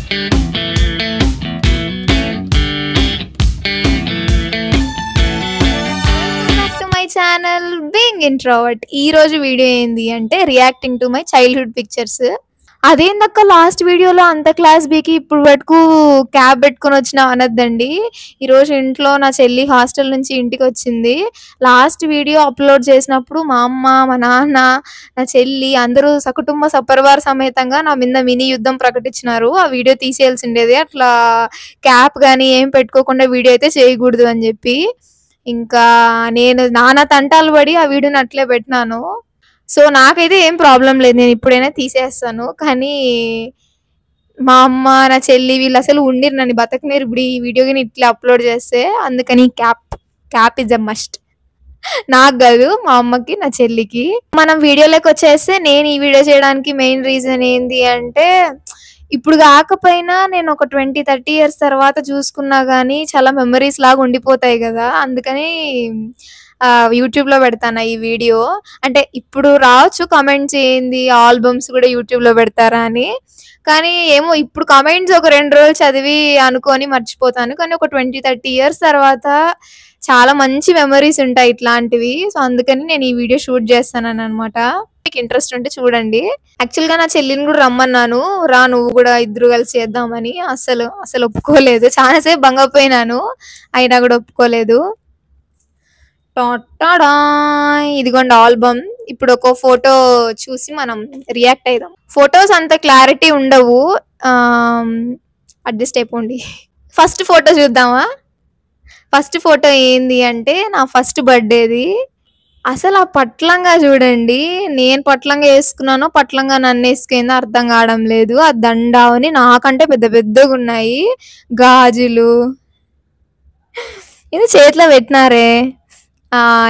My channel being introvert. ఈ రోజు video ఏంది అంటే reacting to my childhood pictures. అదేందక్క లాస్ట్ వీడియోలో అంత క్లాస్ బీకి ఇప్పుడు వరకు క్యాబ్ పెట్టుకొని వచ్చిన అనద్దండి. ఈరోజు ఇంట్లో నా చెల్లి హాస్టల్ నుంచి ఇంటికి వచ్చింది. లాస్ట్ వీడియో అప్లోడ్ చేసినప్పుడు మా అమ్మ, మా నాన్న, నా చెల్లి అందరూ సకుటుంబ సపరివార సమేతంగా నా మీద మినీ యుద్ధం ప్రకటించినారు. ఆ వీడియో తీసేయాల్సిండేది, అట్లా క్యాప్ కానీ ఏం పెట్టుకోకుండా వీడియో అయితే చేయకూడదు అని చెప్పి. ఇంకా నేను నానా తంటాలు పడి ఆ వీడియోని అట్లే పెట్టినాను. సో నాకైతే ఏం ప్రాబ్లం లేదు, నేను ఇప్పుడైనా తీసేస్తాను. కానీ మా అమ్మ, నా చెల్లి వీళ్ళు అసలు ఉండిరు, నన్ను బతకనేరు ఇప్పుడు ఈ వీడియోని ఇట్లా అప్లోడ్ చేస్తే. అందుకని క్యాప్ ఇస్ అ మస్ట్. నాకు కాదు, మా అమ్మకి, నా చెల్లికి. మనం వీడియోలోకి వచ్చేస్తే నేను ఈ వీడియో చేయడానికి మెయిన్ రీజన్ ఏంది అంటే, ఇప్పుడు కాకపోయినా నేను ఒక 20-30 ఇయర్స్ తర్వాత చూసుకున్నా కానీ చాలా మెమరీస్ లాగా ఉండిపోతాయి కదా. అందుకని యూట్యూబ్లో పెడతాను ఈ వీడియో. అంటే ఇప్పుడు రావచ్చు కమెంట్స్, ఏంది ఆల్బమ్స్ కూడా యూట్యూబ్లో పెడతారా అని. కానీ ఏమో ఇప్పుడు కమెంట్స్ ఒక 2 రోజులు చదివి అనుకొని మర్చిపోతాను. కానీ ఒక 20-30 ఇయర్స్ తర్వాత చాలా మంచి మెమరీస్ ఉంటాయి ఇట్లాంటివి. సో అందుకని నేను ఈ వీడియో షూట్ చేస్తాను అనమాట. మీకు ఇంట్రెస్ట్ ఉంటే చూడండి. యాక్చువల్గా నా చెల్లిని కూడా రమ్మన్నాను, రా నువ్వు కూడా ఇద్దరు కలిసి చేద్దామని. అసలు ఒప్పుకోలేదు. చాలాసేపు బంగపోయినాను, అయినా కూడా ఒప్పుకోలేదు. ఇదిగోండి ఆల్బమ్. ఇప్పుడు ఒక ఫోటో చూసి మనం రియాక్ట్ అయిదాం. ఫొటోస్ అంత క్లారిటీ ఉండవు, అడ్జస్ట్ అయిపోండి. ఫస్ట్ ఫోటో చూద్దామా? ఫస్ట్ ఫోటో ఏంది అంటే నా ఫస్ట్ బర్త్డేది. అసలు ఆ పట్లంగా చూడండి, నేను పట్లంగా వేసుకున్నానో పట్లంగా నన్ను వేసుకుందో అర్థం కావడం లేదు. ఆ దండావని నాకంటే పెద్ద పెద్దగా ఉన్నాయి, గాజులు ఇది చేతిలో పెట్టినారే.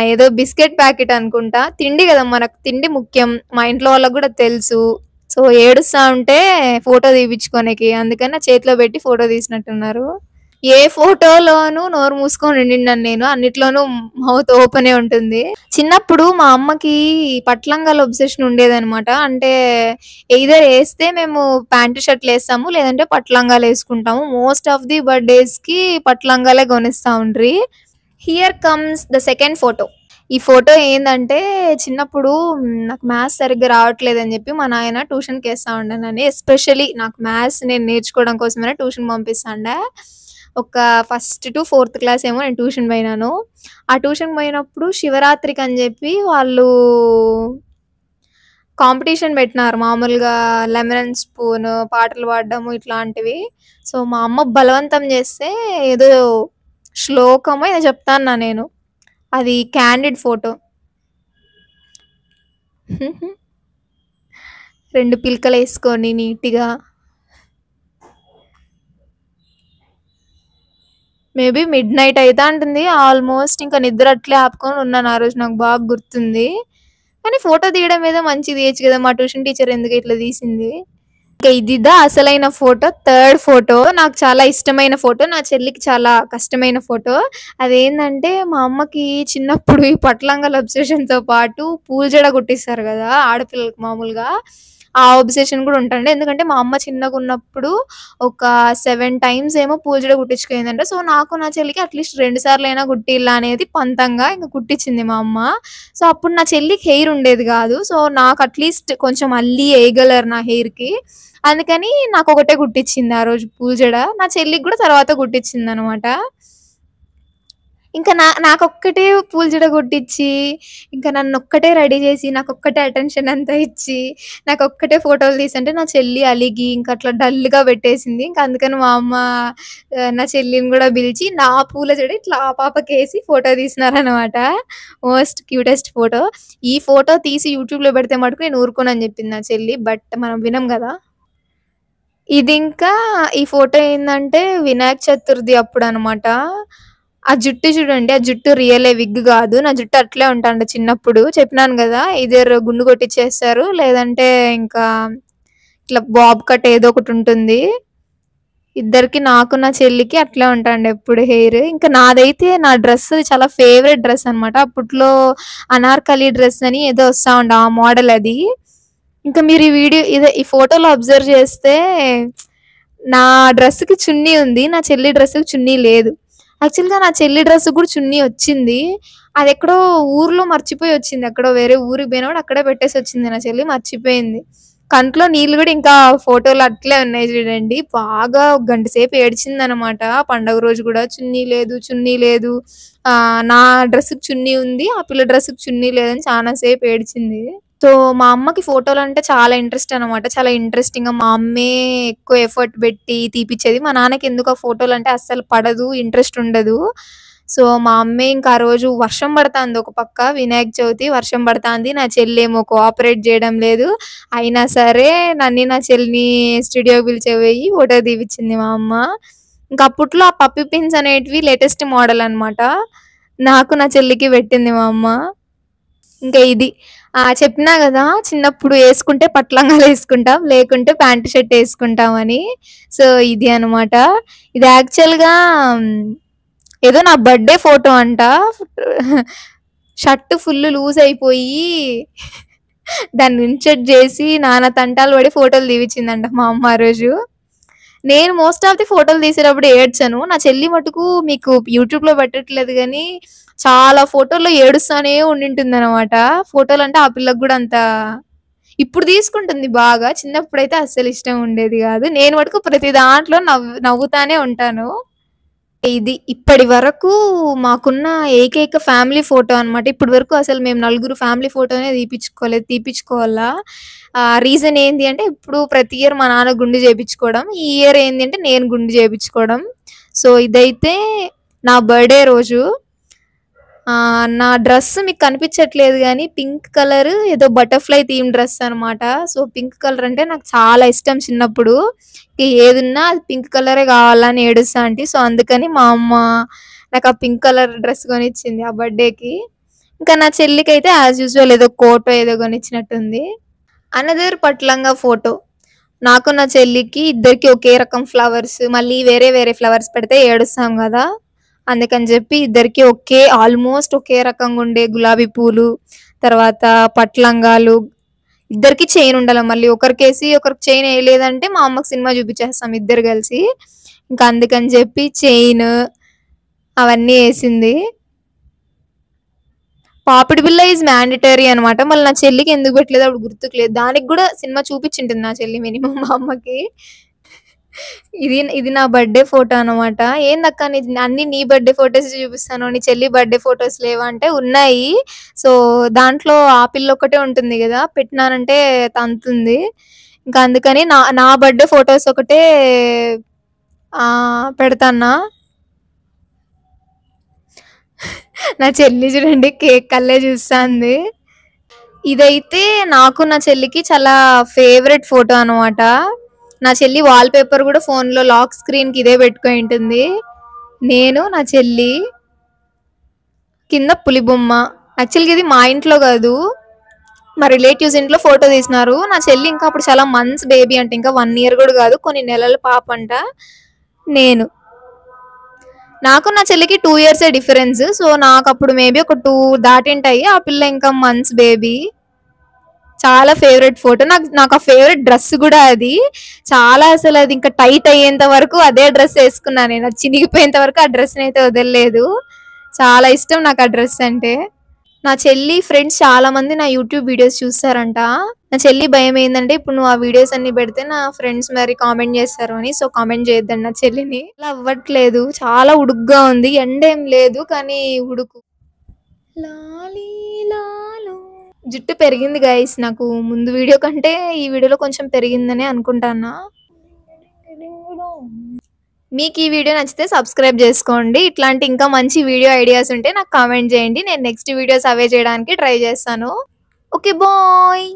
ఏదో బిస్కెట్ ప్యాకెట్ అనుకుంటా. తిండి కదా, మనకు తిండి ముఖ్యం, మా ఇంట్లో వాళ్ళకి కూడా తెలుసు. సో ఏడుస్తా ఉంటే ఫోటో తీపించుకోనికి, అందుకని చేతిలో పెట్టి ఫోటో తీసినట్టున్నారు. ఏ ఫోటోలోనూ నోరు మూసుకొని ఉండిన్నాను నేను, అన్నిట్లోనూ మౌత్ ఓపెనే ఉంటుంది. చిన్నప్పుడు మా అమ్మకి పట్లంగాల ఒబ్సెషన్ ఉండేదనమాట. అంటే ఎయిదర్ వేస్తే మేము ప్యాంటు షర్ట్లు వేస్తాము, లేదంటే పట్లంగాలు వేసుకుంటాము. మోస్ట్ ఆఫ్ ది బర్త్డేస్కి పట్లంగాలే కొనిస్తా ఉండ్రి. Here comes the second photo. ఈ ఫోటో ఏంటంటే, చిన్నప్పుడు నాకు మ్యాథ్స్ సరిగ్గా రావట్లేదని చెప్పి మా నాయన ట్యూషన్కి వేస్తా ఉండే. ఎస్పెషలీ నాకు మ్యాథ్స్ నేను నేర్చుకోవడం కోసమైనా ట్యూషన్ పంపిస్తాండే. ఒక 1st to 4th క్లాస్ ఏమో నేను ట్యూషన్ పోయినాను. ఆ ట్యూషన్ పోయినప్పుడు శివరాత్రికి అని చెప్పి వాళ్ళు కాంపిటీషన్ పెట్టినారు. మామూలుగా లెమన్ అండ్ స్పూన్, పాటలు పాడడము ఇట్లాంటివి. సో మా అమ్మ బలవంతం చేస్తే ఏదో శ్లోకమో ఏదో చెప్తాను నేను. అది క్యాండిడ్ ఫోటో. 2 పిలకలు వేసుకొని నీట్గా. మేబీ మిడ్ నైట్ అయితే అంటుంది ఆల్మోస్ట్. ఇంకా నిద్ర అట్లే ఆపుకొని ఉన్నాను ఆ రోజు, నాకు బాగా గుర్తుంది. కానీ ఫోటో తీయడం ఏదో మంచిది తీయచ్చు కదా, మా ట్యూషన్ టీచర్ ఎందుకు ఇట్లా తీసింది. ఇంకా ఇదిదా అసలైన ఫోటో, థర్డ్ ఫోటో. నాకు చాలా ఇష్టమైన ఫోటో, నా చెల్లికి చాలా కష్టమైన ఫోటో. అదేంటంటే మా అమ్మకి చిన్నప్పుడు ఈ పట్లంగల అబ్సెషన్తో పాటు పూల జడ కుట్టిస్తారు కదా ఆడపిల్లలకు మామూలుగా, ఆ అబ్సెషన్ కూడా ఉంటాండే. ఎందుకంటే మా అమ్మ చిన్నగా ఉన్నప్పుడు ఒక 7 times ఏమో పూల జడ కుట్టించుకుందంట. సో నాకు నా చెల్లికి అట్లీస్ట్ 2 సార్లు అయినా కుట్టిల్లా అనేది పంతంగా ఇంకా కుట్టించింది మా అమ్మ. సో అప్పుడు నా చెల్లికి హెయిర్ ఉండేది కాదు. సో నాకు అట్లీస్ట్ కొంచెం అల్లి వేయగలరు నా హెయిర్కి. అందుకని నాకు ఒకటే కుట్టించింది ఆ రోజు పూల జడ. నా చెల్లికి కూడా తర్వాత కుట్టించింది అనమాట. ఇంకా నాకొక్కటే పూల జడ కుట్టించి, ఇంకా నన్నొక్కటే రెడీ చేసి, నాకొక్కటే అటెన్షన్ అంతా ఇచ్చి, నాకొక్కటే ఫోటోలు తీసంటే నా చెల్లి అలిగి ఇంకా అట్లా డల్గా పెట్టేసింది. ఇంకా అందుకని మా అమ్మ నా చెల్లిని కూడా పిలిచి నా పూల జడ ఇట్లా ఆ పాపకేసి ఫోటో తీసినారనమాట. Most cutest photo. ఈ ఫోటో తీసి యూట్యూబ్లో పెడితే మటుకు నేను ఊరుకోనని చెప్పింది నా చెల్లి. బట్ మనం వినం కదా. ఇది ఇంకా ఈ ఫోటో ఏంటంటే వినాయక చతుర్థి అప్పుడు అనమాట. ఆ జుట్టు చూడండి, ఆ జుట్టు రియలే విగ్ కాదు. నా జుట్టు అట్లే ఉంటాండ చిన్నప్పుడు, చెప్పినాను కదా. ఇద్దరు గుండు కొట్టించేస్తారు, లేదంటే ఇంకా ఇట్లా బాబ్ కట్ ఏదో ఒకటి ఉంటుంది. ఇద్దరికి, నాకు నా చెల్లికి అట్లే ఉంటాండి ఎప్పుడు హెయిర్. ఇంకా నాదైతే నా డ్రెస్ చాలా ఫేవరెట్ డ్రెస్ అనమాట. అప్పట్లో అనార్కలి డ్రెస్ అని ఏదో వస్తా ఉండే, ఆ మోడల్ అది. ఇంకా మీరు ఈ వీడియో ఈ ఫోటోలో అబ్జర్వ్ చేస్తే నా డ్రెస్‌కి చున్నీ ఉంది. నా చెల్లి డ్రెస్‌కి చున్నీ లేదు. యాక్చువల్‌గా నా చెల్లి డ్రెస్‌కి కూడా చున్నీ వచ్చింది. అదెక్కడో ఊర్లో మర్చిపోయి వచ్చింది. ఎక్కడో వేరే ఊరికి పోయినప్పుడు అక్కడే పెట్టేసొచ్చింది నా చెల్లి మర్చిపోయింది. కంట్లో నీళ్ళు గూడా ఇంకా ఫోటోలో అట్లే ఉన్నాయి చూడండి. బాగా ఒక గంట సేపు ఏడ్చిందనమాట. పండగ రోజు గూడా చున్నీ లేదు, చున్నీ లేదు. నా డ్రెస్‌కి చున్నీ ఉంది. ఆ పిల్ల డ్రెస్‌కి చున్నీ లేదని చానా సేపు ఏడ్చింది. సో, మా అమ్మకి ఫోటోలంటే చాలా ఇంట్రెస్ట్ అనమాట. చాలా ఇంట్రెస్టింగ్‌గా మా అమ్మే ఎక్కువ ఎఫర్ట్ పెట్టి తీపిచ్చేది. మా నాన్నకెందుకో ఫోటోలంటే అస్సలు పడదు, ఇంట్రెస్ట్ ఉండదు. సో, మా అమ్మే ఇంకా ఆ రోజు వర్షం పడతాంది ఒక పక్క వినాయక చవితి వర్షం పడతాంది. నా చెల్లేమో కోఆపరేట్ జేయడం లేదు. అయినా సరే నా చెల్లిని స్టూడియోకి పిలిచకపోయి ఫోటో తీపిచ్చింది మా అమ్మ. ఇంక అప్పట్లో ఆ పప్పీ పిన్స్ అనేటివి లేటెస్ట్ మోడల్ అనమాట. నాకు నా చెల్లికి పెట్టింది మా అమ్మ. ఇంకా ఇది. చెప్పినా గదా! చిన్నప్పుడు యేసుకుంటే పట్టు లంగాలేసుకుంటాం. లేకుంటే ప్యాంట్, షర్ట్ యేసుకుంటామని. సో, ఇది అనమాట. ఇది యాక్చువల్‌గా ఏదో నా బర్త్‌డే ఫోటో అంట. షర్ట్ ఫుల్లు లూజ్ అయిపోయి దాన్ని ఇన్సర్ట్ జేసి నానా తంటాలు పడి ఫోటోలు తీపిచ్చిందంట మా అమ్మ ఆ రోజు. నేను మోస్ట్ ఆఫ్ ది ఫోటోలు తీసేటప్పుడు ఏడ్చను. నా చెల్లి మటుకు మీకు యూట్యూబ్‌లో పెట్టట్లేదు గానీ, చాలా ఫోటోల్లో ఏడుస్తానే ఉండింటుందనమాట. ఫోటోలంటే ఆ పిల్లకి గూడా అంత ఇప్పుడు తీసుకుంటుంది బాగా. చిన్నప్పుడైతే అస్సలు ఇష్టం ఉండేది గాదు. నేను మటుకు ప్రతి దాంట్లో నవ్వుతానే ఉంటాను. ఇది ఇప్పటి వరకు మాకున్న ఏకైక ఫ్యామిలీ ఫోటో అనమాట. ఇప్పటి వరకు అసలు మేము నలుగురు ఫ్యామిలీ ఫోటోనే తీపిచ్చుకోలేదు. తీపిచ్చుకోవాలా. రీజన్ ఏంది అంటే ఇప్పుడు ప్రతి ఇయర్ మా నాన్న గుండు చేపిచ్చుకోవడం. ఈ ఇయర్ ఏంది అంటే నేను గుండు చేపిచ్చుకోవడం. సో, ఇదైతే నా బర్త్‌డే రోజు. నా డ్రెస్ మీకు కనిపించట్లేదు గానీ పింక్ కలర్ ఏదో బటర్‌ఫ్లై థీమ్ డ్రెస్ అనమాట. సో, పింక్ కలర్ అంటే నాకు చాలా ఇష్టం చిన్నప్పుడు. ఏదున్నా అది పింక్ కలరే కావాలని ఏడుస్తాంటి. సో, అందుకని మా అమ్మ నాకు ఆ పింక్ కలర్ డ్రెస్ కొనిచ్చింది ఆ బర్త్‌డేకి. ఇంకా నా చెల్లికైతే యాజ్ యూజువల్ ఏదో కోటో ఏదో కొనిచ్చినట్టుంది. Another పట్లంగా photo. నాకు నా చెల్లికి ఇద్దరికీ ఒకే రకం ఫ్లవర్స్ మళ్ళీ వేరే వేరే ఫ్లవర్స్ పెడితే ఏడుస్తాం గదా! అందుకని జెప్పి ఇద్దరికీ ఆల్‌మోస్ట్ ఒకే రకంగుండే గులాబీ పూలు, తర్వాత పట్లంగాలు, ఇద్దరికీ చైన్ ఉండాల మళ్ళీ. ఒకరికేసి ఒకరికి చైన్ ఎయలేదంటే మా అమ్మకి సినిమా జూపిచ్చేస్తాం ఇద్దరు గలిసి. ఇంకా అందుకని జెప్పి చైను అవన్నీ ఏసింది. పాపిడి బిల్ల ఈజ్ మ్యాండేటరీ అనమాట. మళ్ళీ నా చెల్లికి ఎందుకు పెట్టలేదో అప్పుడు గుర్తుకు లేదు. దానికి గూడా సినిమా చూపిచ్చుంటుంది నా చెల్లి మినిమమ్ మా అమ్మకి. ఇది నా బర్త్‌డే ఫోటో అనమాట. "ఏందక్కా అన్నీ నీ బర్త్‌డే ఫోటోసే చూపిస్తాను. నీ చెల్లి బర్త్‌డే ఫోటోస్ లేవా?" అంటే ఉన్నాయి. సో, దాంట్లో ఆ పిల్ల ఒక్కటే ఉంటుంది గదా! పెట్టినానంటే తంతుంది. ఇంకా అందుకని నా నా బర్త్‌డే ఫోటోస్ ఒకటే పెడతన్నా. నా చెల్లి చూడండి కేక్ కల్లే చూస్తాంది. ఇదైతే నాకు నా చెల్లికి చాలా ఫేవరెట్ ఫోటో అనమాట. నా చెల్లి వాల్ పేపర్ గూడా ఫోన్‌లో లాక్ స్క్రీన్‌కి ఇదే పెట్టుకొనింటుంది. నేను, నా చెల్లి, కింద పులి బొమ్మ. యాక్చువల్‌గా ఇది మా ఇంట్లో గాదు. మా రిలేటివ్స్ ఇంట్లో ఫోటో తీసినారు. నా చెల్లి ఇంకా అప్పుడు చాలా మంత్స్ బేబీ అంట. ఇంకా 1 ఇయర్ గూడా గాదు. కొన్ని నెలల పాపంట. నేను. నాకు నా చెల్లికి 2 ఇయర్సే డిఫరెన్స్. సో, నాకప్పుడు మేబీ ఒక 2 దాటింటాయి. ఆ పిల్ల ఇంకా మంత్స్ బేబీ. చాలా ఫేవరెట్ ఫోటో. నాకు ఆ ఫేవరెట్ డ్రెస్ గూడా అది. చాలా అసలది ఇంకా టైట్ అయ్యేంత వరకు అదే డ్రెస్ యేసుకున్నా నేను. అది చినిగిపోయేంత వరకు ఆ డ్రెస్‌నైతే వదలలేదు. చాలా ఇష్టం నాకు ఆ డ్రెస్ అంటే. నా చెల్లి ఫ్రెండ్స్ చాలా మంది నా యూట్యూబ్ వీడియోస్ చూస్తారంట. నా చెల్లి భయమేందంటే ఇప్పుడు నువ్వు ఆ వీడియోస్ అన్నీ పెడితే నా ఫ్రెండ్స్ మరి కామెంట్ చేస్తారు అని. సో, కామెంట్ చేయొద్దండి నా చెల్లిని. అలా అవ్వట్లేదు. చాలా ఉడుకుగా ఉంది. ఎండేం లేదు కానీ ఉడుకు. లాలీ లాలో జుట్టు పెరిగింది గైస్. నాకు ముందు వీడియో కంటే ఈ వీడియోలో కొంచెం పెరిగిందనే అనుకుంటాన్నా. మీకు ఈ వీడియో నచ్చితే సబ్స్క్రైబ్ చేసుకోండి. ఇట్లాంటి ఇంకా మంచి వీడియో ఐడియాస్ ఉంటే నాకు కామెంట్ చేయండి. నేను నెక్స్ట్ వీడియోస్ అవే చేయడానికి ట్రై చేస్తాను. Okay bye.